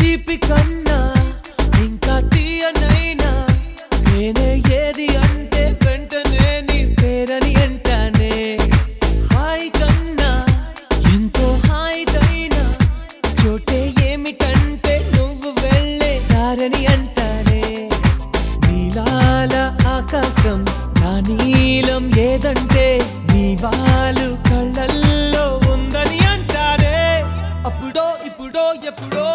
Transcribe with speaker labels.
Speaker 1: తీపి కన్నా ఇంకా తీయనైనా నేనే ఏది అంటే వెంటనే నీ పేరని అంటానే. హాయ్ కన్నా ఎంతో హాయిదైనా చోటే ఏమిటంటే నువ్వు వెళ్ళే దారని అంటానే. నీలాల ఆకాశం నా నీలం ఏదంటే నీ వాళ్ళు కళ్ళల్లో ఉందని అంటారే. అప్పుడో ఇప్పుడో ఎప్పుడో